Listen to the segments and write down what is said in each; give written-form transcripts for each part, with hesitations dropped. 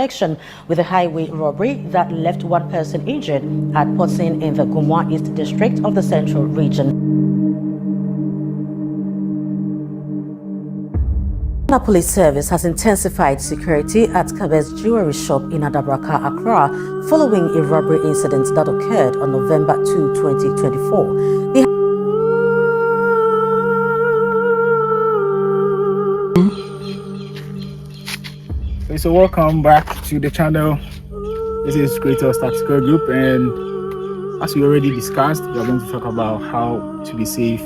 connection with a highway robbery that left one person injured at Potsin in the Gumwa East District of the Central Region. The police service has intensified security at Kabes Jewelry Shop in Adabraka, Accra, following a robbery incident that occurred on November 2, 2024. So welcome back to the channel. This is Kratos Tactical Group, and as we already discussed, we are going to talk about how to be safe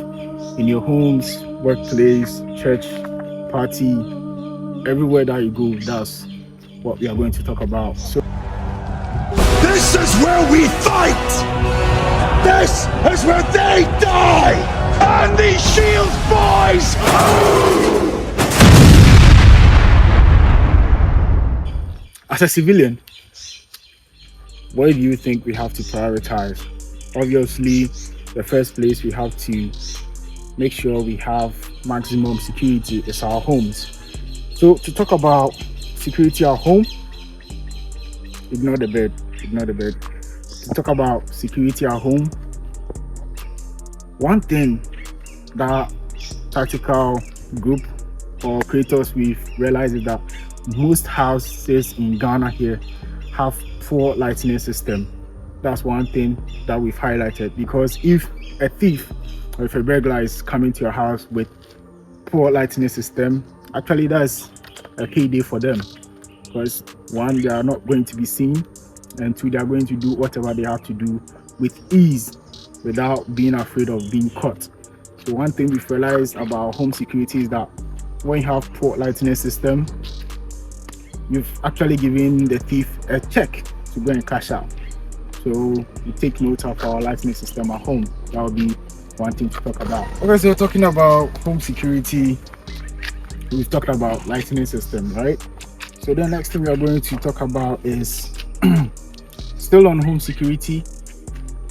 in your homes, workplace, church, party, everywhere that you go. That's what we are going to talk about. So this is where we fight! This is where they die! And these Shields boys! As a civilian, what do you think we have to prioritize? Obviously, the first place we have to make sure we have maximum security is our homes. So to talk about security at home, ignore the bed. To talk about security at home, one thing that Tactical Group or Kratos we've realized is that most houses in Ghana here have poor lighting system. That's one thing that we've highlighted, because if a thief or if a burglar is coming to your house with poor lighting system, actually that's a payday for them, because one, they are not going to be seen, and two, they are going to do whatever they have to do with ease without being afraid of being caught. So one thing we've realized about home security is that when you have poor lighting system, you've actually given the thief a check to go and cash out. So we take note of our lighting system at home. That would be one thing to talk about. Okay, so talking about home security, we've talked about lighting system, right? So the next thing we are going to talk about is still on home security.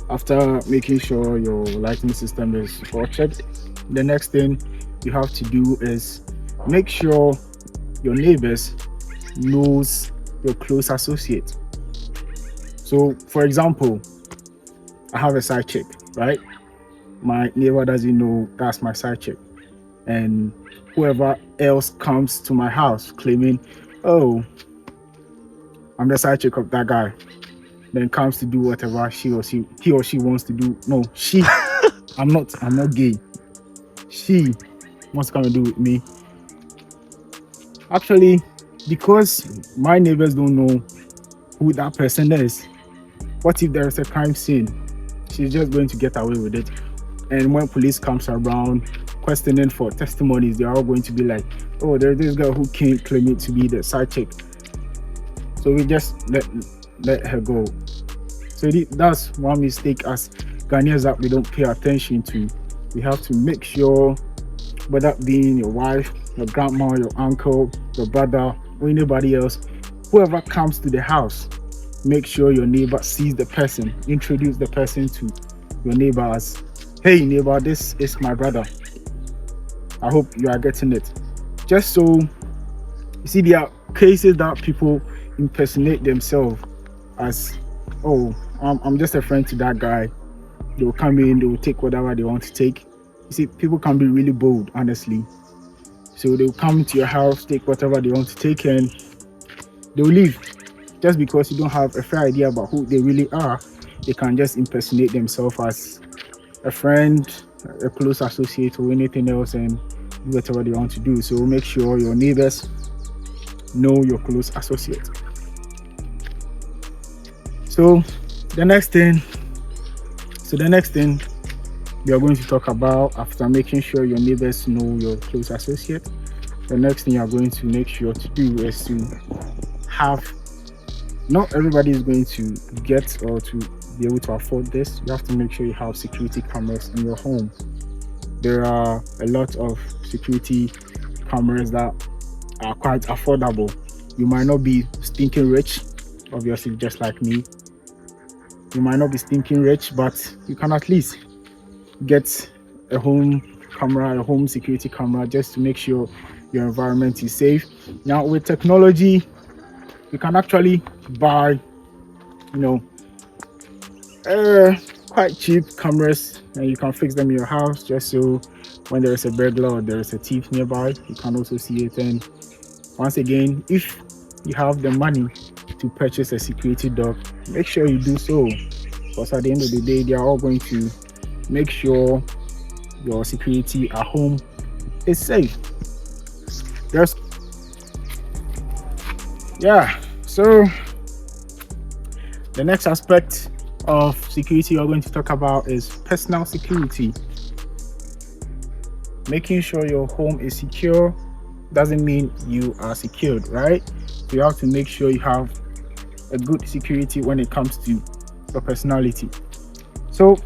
After making sure your lighting system is all checked, the next thing you have to do is make sure your neighbors knows your close associate. So for example, I have a side chick, right? My neighbor doesn't know that's my side chick, and whoever else comes to my house claiming, oh, I'm the side chick of that guy, then comes to do whatever he or she wants to do. No, she I'm not gay. She wants to come and do with me. Actually, because my neighbors don't know who that person is, what if there is a crime scene? She's just going to get away with it. And when police comes around questioning for testimonies, they're all going to be like, oh, there's this girl who came claiming to be the side chick. So we just let her go. So that's one mistake as Ghanaians that we don't pay attention to. We have to make sure, whether being your wife, your grandma, your uncle, your brother, or anybody else, whoever comes to the house, make sure your neighbor sees the person. Introduce the person to your neighbor as, hey neighbor, this is my brother. I hope you are getting it. Just so you see, there are cases that people impersonate themselves as, oh, I'm just a friend to that guy. They will come in, they will take whatever they want to take. You see, people can be really bold, honestly. So they will come to your house, take whatever they want to take, and they will leave. Just because you don't have a fair idea about who they really are, they can just impersonate themselves as a friend, a close associate, or anything else, and do whatever they want to do. So make sure your neighbors know your close associate. So the next thing we are going to talk about, after making sure your neighbors know your close associate, the next thing you are going to make sure to do is to have, not everybody is going to get or to be able to afford this. You have to make sure you have security cameras in your home. There are a lot of security cameras that are quite affordable. You might not be stinking rich, obviously, just like me. You might not be stinking rich, but you can at least get a home camera, a home security camera, just to make sure your environment is safe. Now with technology, You can actually buy, quite cheap cameras, and you can fix them in your house just so when there is a burglar or there is a thief nearby, you can also see it. And once again, if you have the money to purchase a security dog, make sure you do so, because at the end of the day, they are all going to make sure your security at home is safe. So the next aspect of security we're going to talk about is personal security. Making sure your home is secure doesn't mean you are secured, right? So you have to make sure you have a good security when it comes to your personality. So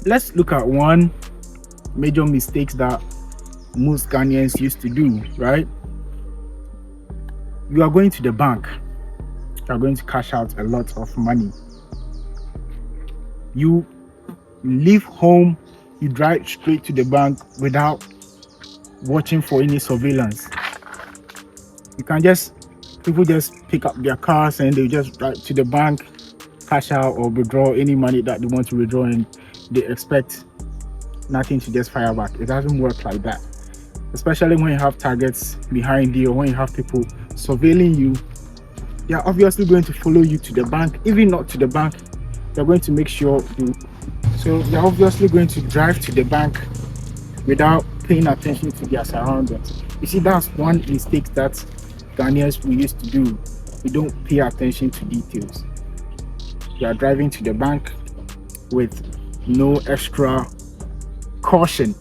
let's look at one major mistake that most Ghanaians used to do, right? You are going to the bank, you are going to cash out a lot of money. You leave home, you drive straight to the bank without watching for any surveillance. People just pick up their cars and they just drive to the bank, cash out or withdraw any money that they want to withdraw, and they expect nothing to just fire back. It doesn't work like that. Especially when you have targets behind you or when you have people surveilling you, they are obviously going to follow you to the bank. Even not to the bank, they're going to make sure they're obviously going to drive to the bank without paying attention to their surroundings. You see, that's one mistake that Ghanaians we used to do. We don't pay attention to details. You are driving to the bank with no extra caution.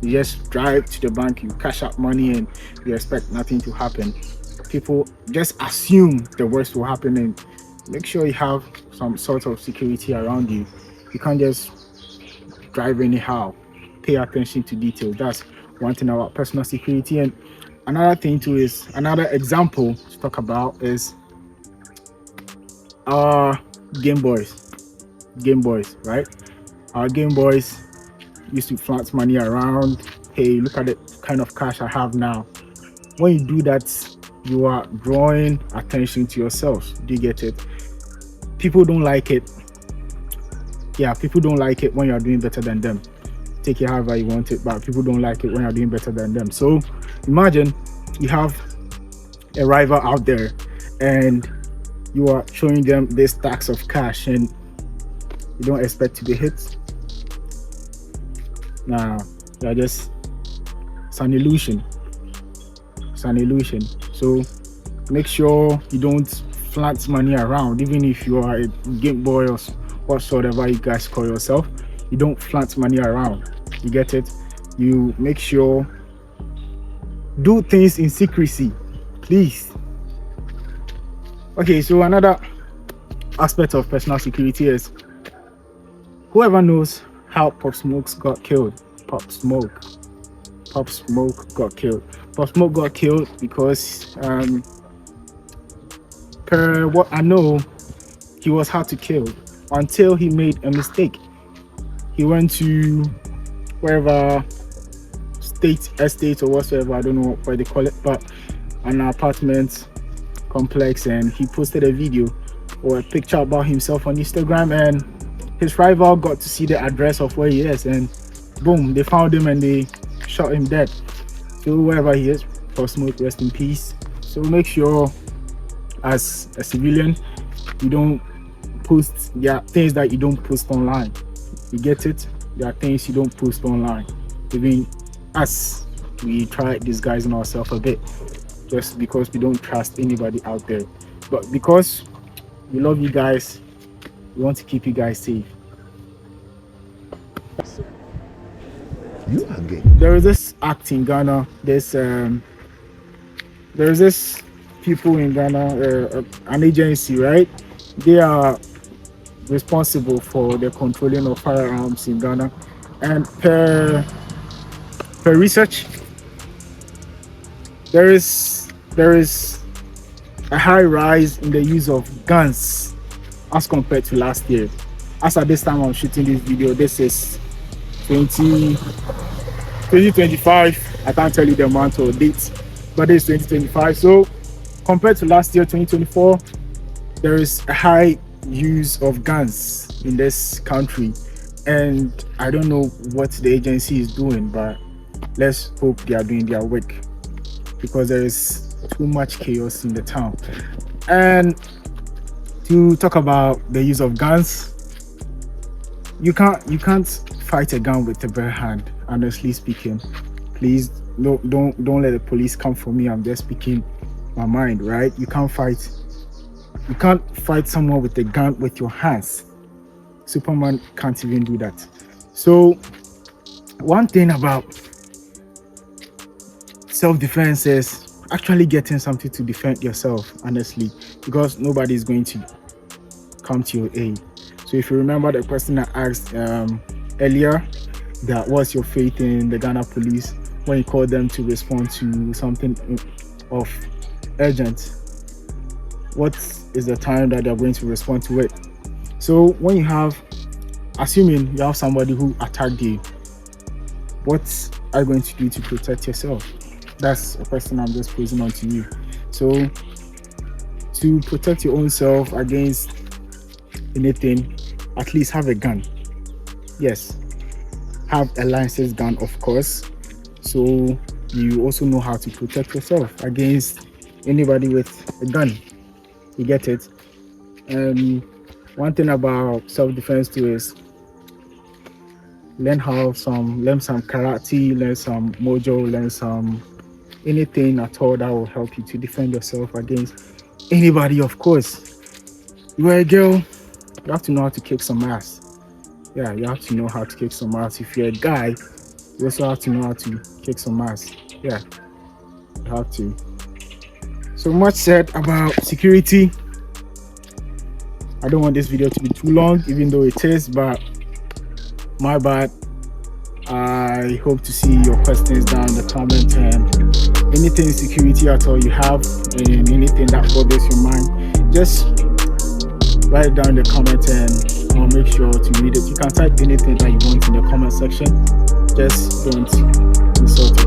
You just drive to the bank, you cash out money, and you expect nothing to happen. People just assume the worst will happen, and make sure you have some sort of security around you. You can't just drive anyhow. Pay attention to detail. That's one thing about personal security. And another thing too is, another example to talk about is our Game Boys, right? Our Game Boys used to flaunt money around. Hey, look at the kind of cash I have now. When you do that, you are drawing attention to yourself. Do you get it? People don't like it. Yeah, people don't like it when you're doing better than them. Take it however you want it, but people don't like it when you're doing better than them. So imagine you have a rival out there and you are showing them this stacks of cash and you don't expect to be hit. Nah, it's an illusion. It's an illusion. So make sure you don't flaunt money around. Even if you are a Game Boy or whatsoever you guys call yourself, you don't flaunt money around. You get it? You make sure, do things in secrecy, please. Okay, so another aspect of personal security is, whoever knows how Pop Smoke got killed. Pop Smoke got killed. Pop Smoke got killed because per what I know, he was hard to kill until he made a mistake. He went to wherever estate or whatsoever, I don't know what they call it, but an apartment complex, and he posted a video or a picture about himself on Instagram, and his rival got to see the address of where he is, and boom, they found him and they shot him dead. So wherever he is, Pop Smoke, rest in peace. So make sure as a civilian you don't post, there are things that you don't post online. You get it? There are things you don't post online. Even us, we try disguising ourselves a bit just because we don't trust anybody out there. But because we love you guys, we want to keep you guys safe. You are gay. There is this act in Ghana. There's this people in Ghana, an agency, right? They are responsible for the controlling of firearms in Ghana, and per research, there is a high rise in the use of guns as compared to last year. As at this time I'm shooting this video, this is 2025. I can't tell you the month or date, but it's 2025. So compared to last year, 2024, there is a high use of guns in this country, and I don't know what the agency is doing, but let's hope they are doing their work, because there is too much chaos in the town. And to talk about the use of guns, you can't fight a gun with a bare hand, honestly speaking. Please don't let the police come for me. I'm just speaking my mind, right? You can't fight someone with a gun with your hands. Superman can't even do that. So one thing about self-defense is actually getting something to defend yourself, honestly, because nobody is going to come to your aid. So if you remember the question I asked earlier, that what's your faith in the Ghana police when you call them to respond to something of urgent? What is the time that they're going to respond to it? So when you have, assuming you have somebody who attacked you, what are you going to do to protect yourself? That's a question I'm just posing on to you. So to protect your own self against anything, at least have a gun. Yes, have a licensed gun, of course, so you also know how to protect yourself against anybody with a gun. You get it? One thing about self-defense too is learn some karate, learn some mojo, learn some anything at all that will help you to defend yourself against anybody. Of course, you are a girl, you have to know how to kick some ass. Yeah, you have to know how to kick some ass. If you're a guy, you also have to know how to kick some ass. Yeah, you have to. So much said about security. I don't want this video to be too long, even though it is, but my bad. I hope to see your questions down in the comment, and anything security at all you have, and anything that bothers your mind, just write it down in the comment and I'll make sure to read it. You can type anything that you want in the comment section. Just don't insult